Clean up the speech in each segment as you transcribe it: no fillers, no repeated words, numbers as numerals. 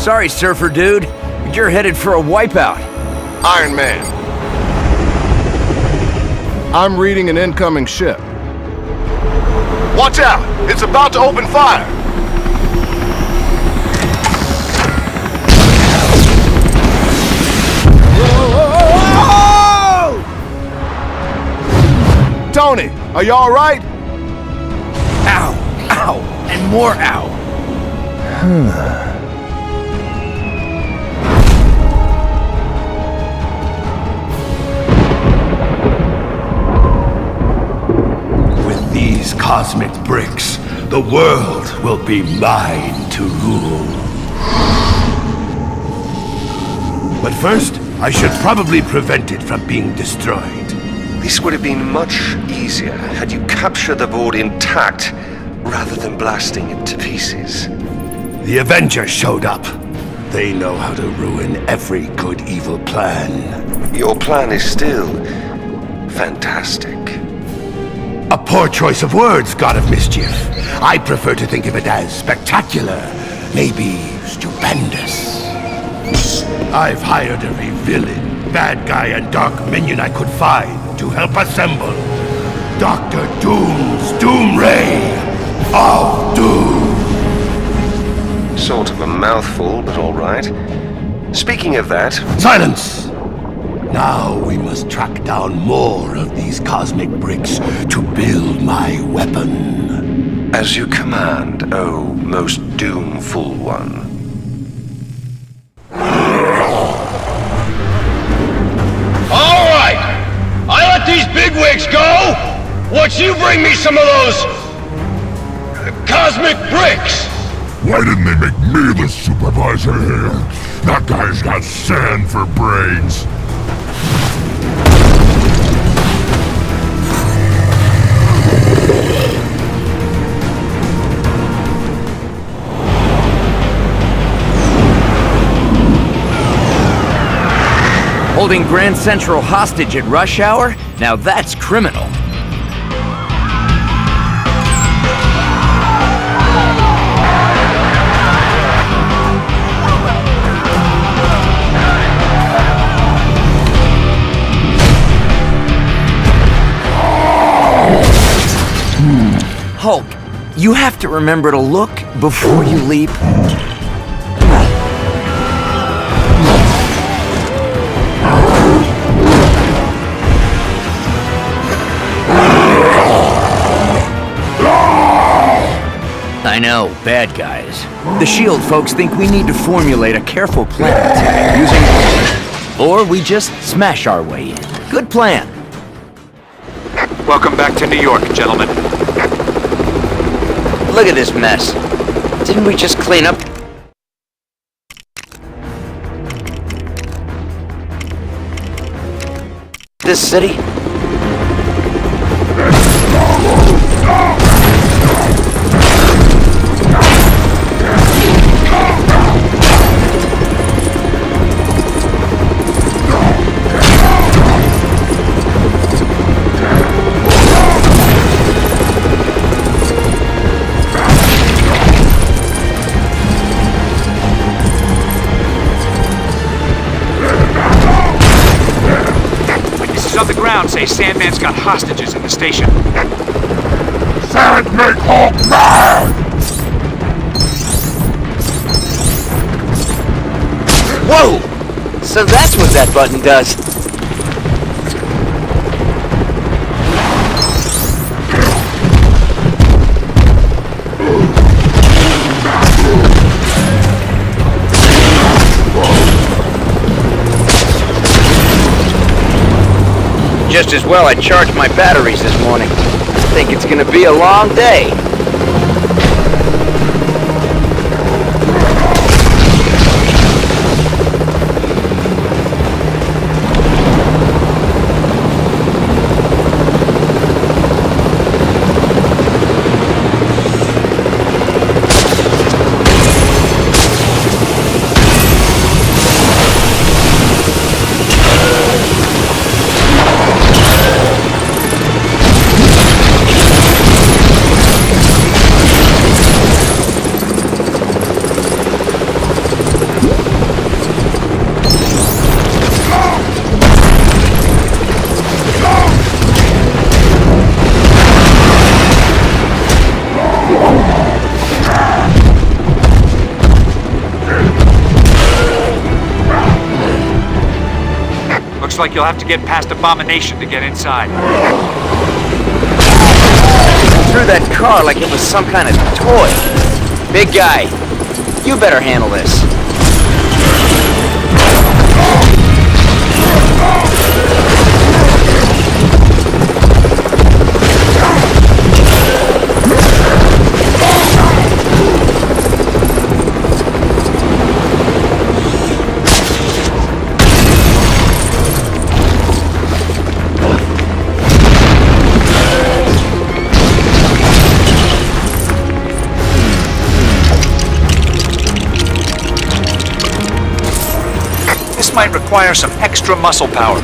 Sorry, surfer dude, but you're headed for a wipeout. Iron Man. I'm reading an incoming ship. Watch out! It's about to open fire! Tony, are you all right? Ow, ow, and more ow. With these cosmic bricks, the world will be mine to rule. But first, I should probably prevent it from being destroyed. This would have been much easier had you captured the board intact rather than blasting it to pieces. The Avengers showed up. They know how to ruin every good-evil plan. Your plan is still fantastic. A poor choice of words, God of Mischief. I prefer to think of it as spectacular, maybe stupendous. I've hired every villain, bad guy, and dark minion I could find to help assemble Dr. Doom's Doom Ray of Doom. Sort of a mouthful, but all right. Speaking of that... Silence! Now we must track down more of these cosmic bricks to build my weapon. As you command, O most doomful one. All right! I let these bigwigs go! Once you bring me some of those... cosmic bricks! Why didn't they make me the supervisor here? That guy's got sand for brains. Holding Grand Central hostage at rush hour? Now that's criminal. Hulk, you have to remember to look before you leap. I know, bad guys. The SHIELD folks think we need to formulate a careful plan using... Or we just smash our way in. Good plan. Welcome back to New York, gentlemen. Look at this mess. Didn't we just clean up this city? On the ground say Sandman's got hostages in the station. Sand make Hulk mad! Whoa! So that's what that button does. Just as well I charged my batteries this morning. I think it's gonna be a long day. like you'll have to get past Abomination to get inside. Threw that car like it was some kind of toy. Big guy, you better handle this. This might require some extra muscle power.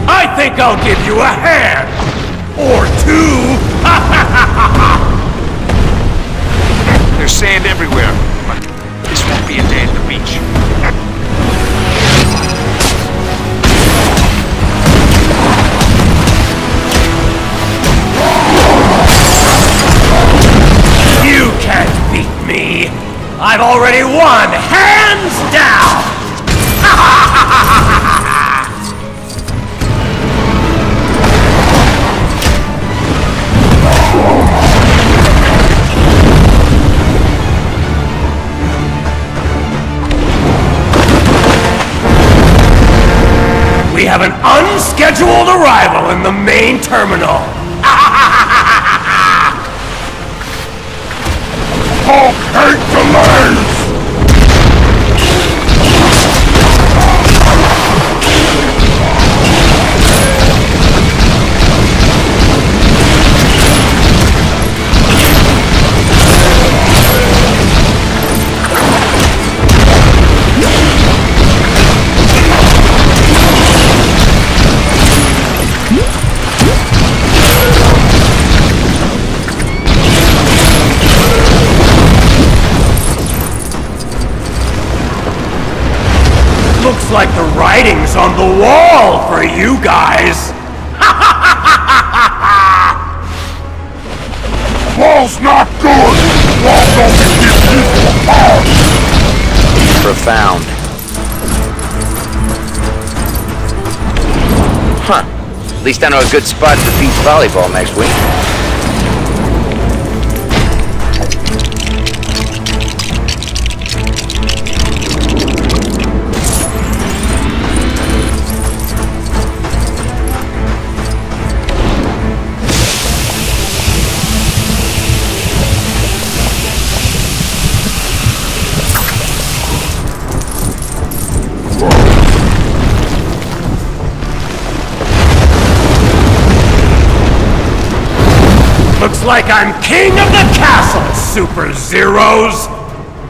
I think I'll give you a hand! Or two! There's sand everywhere, but this won't be a day at the beach. You can't beat me! I've already won, hands down! We have an unscheduled arrival in the main terminal. Hulk hate delays! Looks like the writing's on the wall for you guys. Wall's not good! Wall doesn't give people apart! Profound. Huh. At least I know a good spot for beach volleyball next week. Looks like I'm king of the castle, Super Zeros!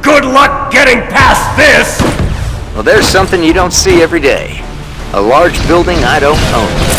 Good luck getting past this! Well, there's something you don't see every day. A large building I don't own.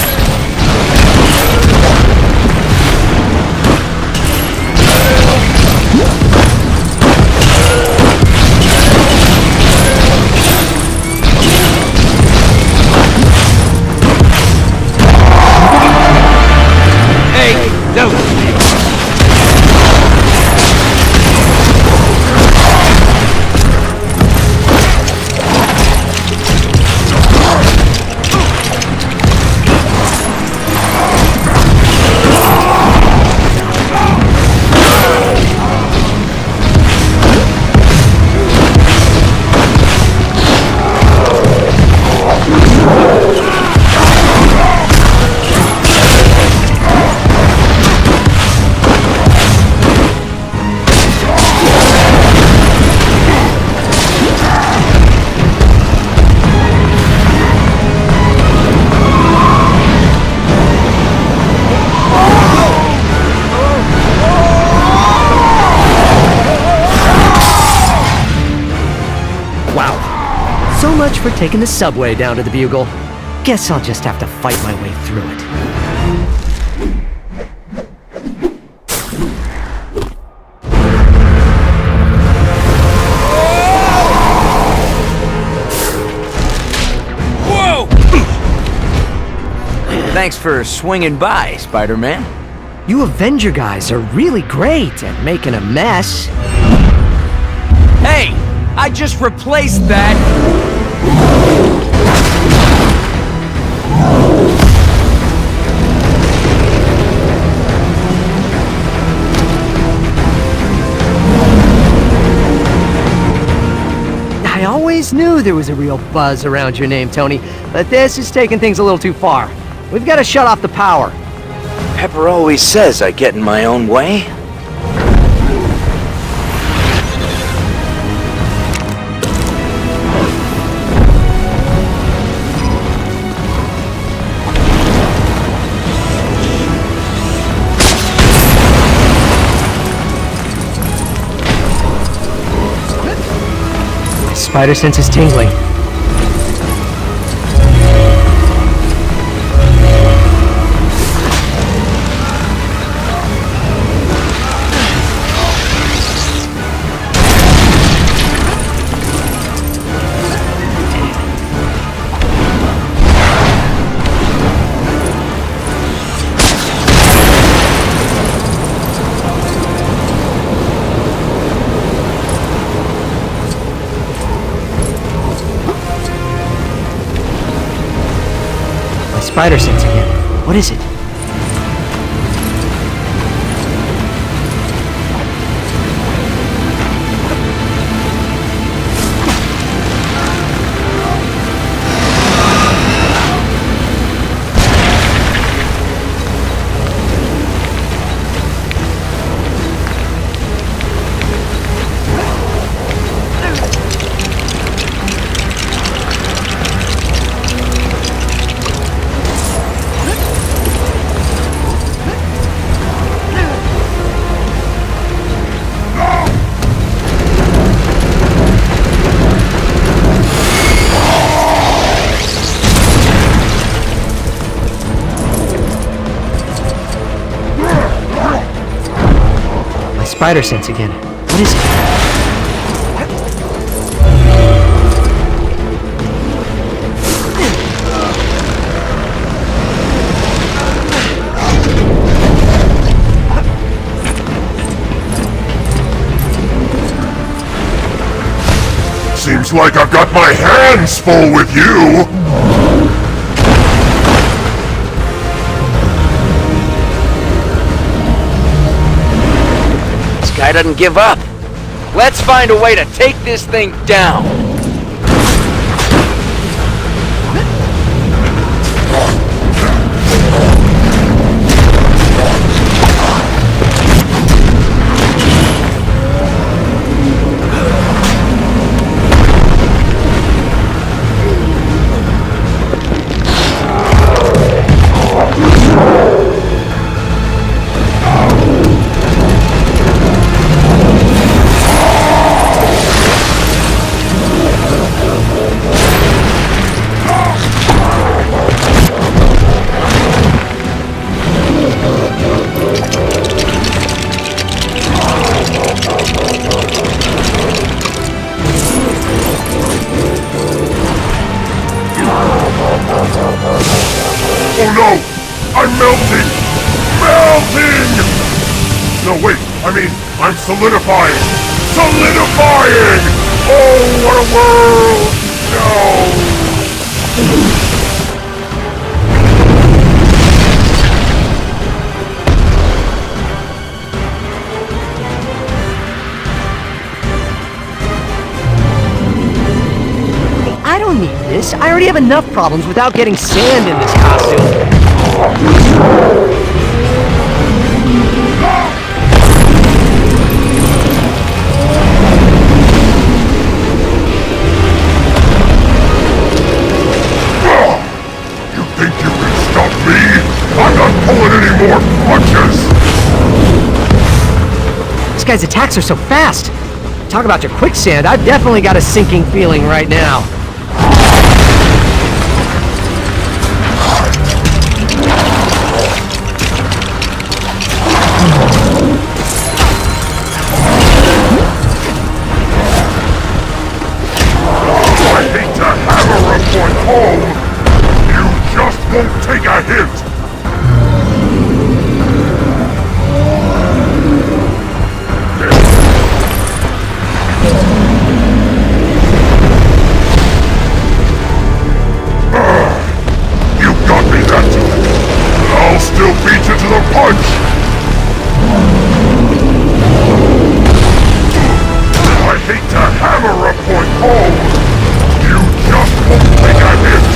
So much for taking the subway down to the Bugle. Guess I'll just have to fight my way through it. Whoa! Thanks for swinging by, Spider-Man. You Avenger guys are really great at making a mess. Hey! I just replaced that! I always knew there was a real buzz around your name, Tony, but this is taking things a little too far. We've got to shut off the power. Pepper always says I get in my own way. Spider sense is tingling. Spider sense again. What is it? Spider sense again. What is it? Seems like I've got my hands full with you! Guy doesn't give up. Let's find a way to take this thing down. No, wait, I mean, I'm solidifying! Solidifying! Oh, what a world! No! I don't need this. I already have enough problems without getting sand in this costume. You think you can stop me? I'm not pulling any more punches! This guy's attacks are so fast. Talk about your quicksand. I've definitely got a sinking feeling right now. I hate to hammer a point home! You just won't take a hint! You got me that time! I'll still beat you to the punch! I hate to hammer a point home! You just won't take a hint!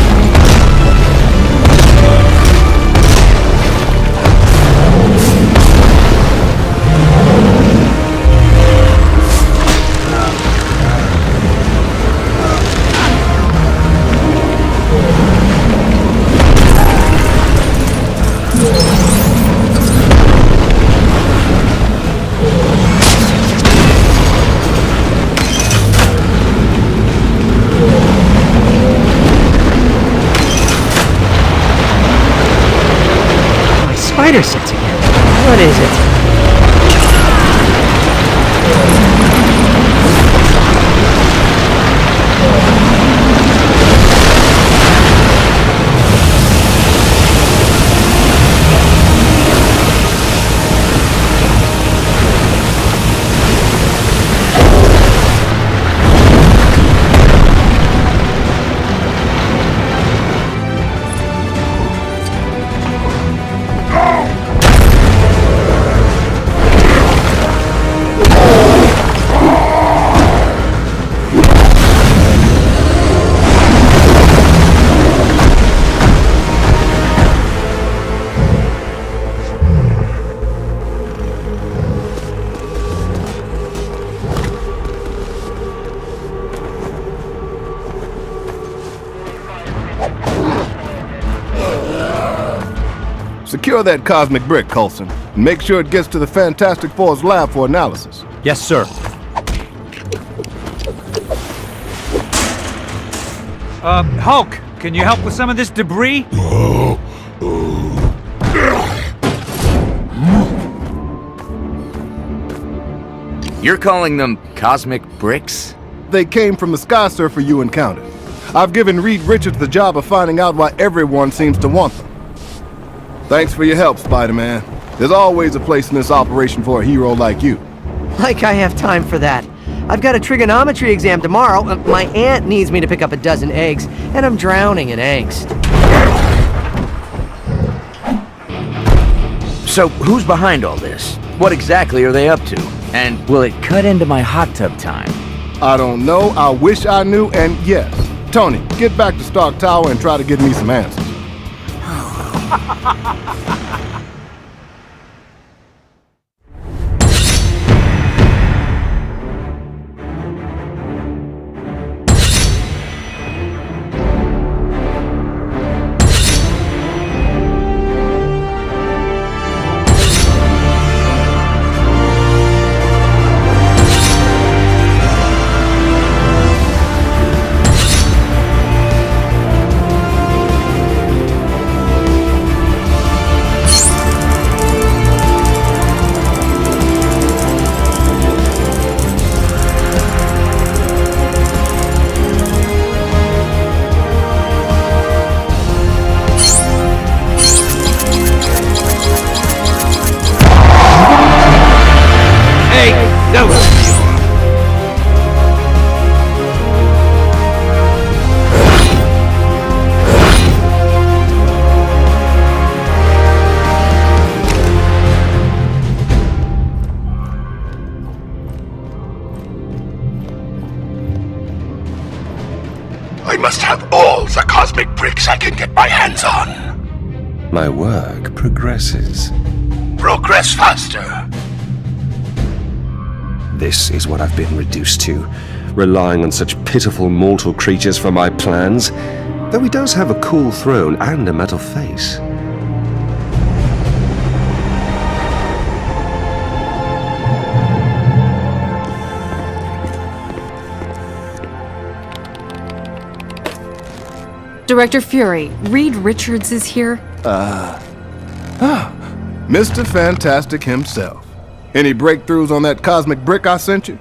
Spider sense again. What is it? Secure that cosmic brick, Coulson, and make sure it gets to the Fantastic Four's lab for analysis. Yes, sir. Hulk, can you help with some of this debris? You're calling them cosmic bricks? They came from the Sky Surfer you encountered. I've given Reed Richards the job of finding out why everyone seems to want them. Thanks for your help, Spider-Man. There's always a place in this operation for a hero like you. Like I have time for that. I've got a trigonometry exam tomorrow. My aunt needs me to pick up a dozen eggs, and I'm drowning in angst. So, who's behind all this? What exactly are they up to? And will it cut into my hot tub time? I don't know, I wish I knew, and yes. Tony, get back to Stark Tower and try to get me some answers. must have all the cosmic bricks I can get my hands on. My work progresses. Progress faster. This is what I've been reduced to, relying on such pitiful mortal creatures for my plans, though he does have a cool throne and a metal face. Director Fury, Reed Richards is here. Mr. Fantastic himself. Any breakthroughs on that cosmic brick I sent you?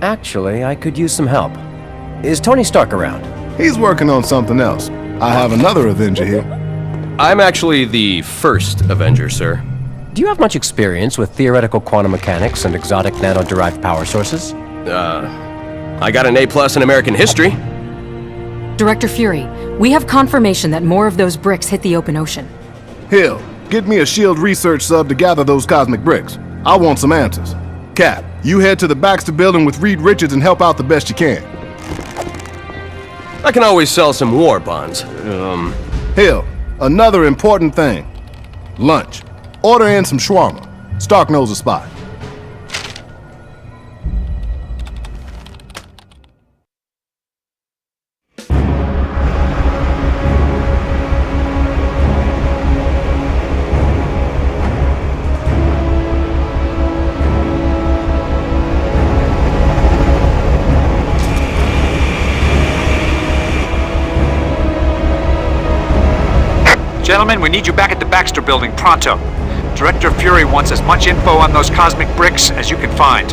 Actually, I could use some help. Is Tony Stark around? He's working on something else. I have another Avenger here. I'm actually the first Avenger, sir. Do you have much experience with theoretical quantum mechanics and exotic nano-derived power sources? I got an A+ in American history. Director Fury, we have confirmation that more of those bricks hit the open ocean. Hill, get me a SHIELD research sub to gather those cosmic bricks. I want some answers. Cap, you head to the Baxter building with Reed Richards and help out the best you can. I can always sell some war bonds. Hill, another important thing. Lunch. Order in some shawarma. Stark knows a spot. Gentlemen, we need you back at the Baxter building pronto. Director Fury wants as much info on those cosmic bricks as you can find.